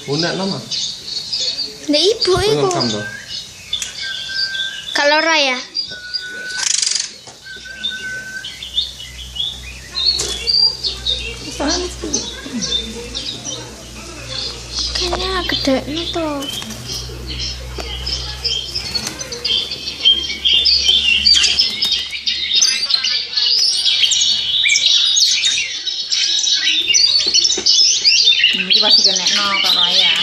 Unak nama? Ndak ibu iku. Kalau Raya. Kayaknya gede itu. Ini pasti kena karo ayah.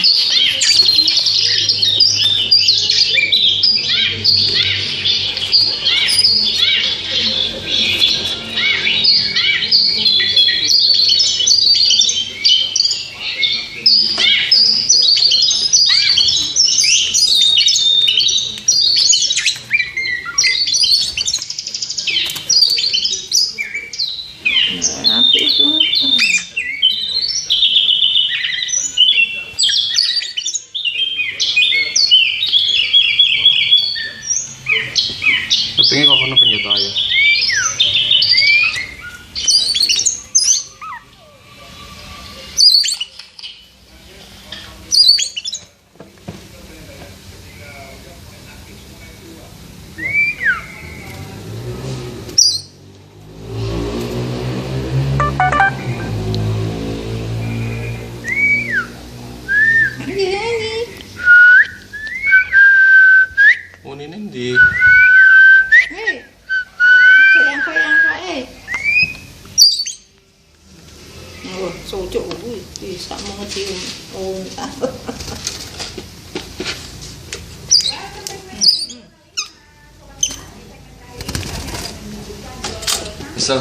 Apa itu? Pengen kok kono penjata ayah. Oh ini di. Koyang-koyang kae. Oh, sojok kuwi bisa mengecium. Oh, Bisa.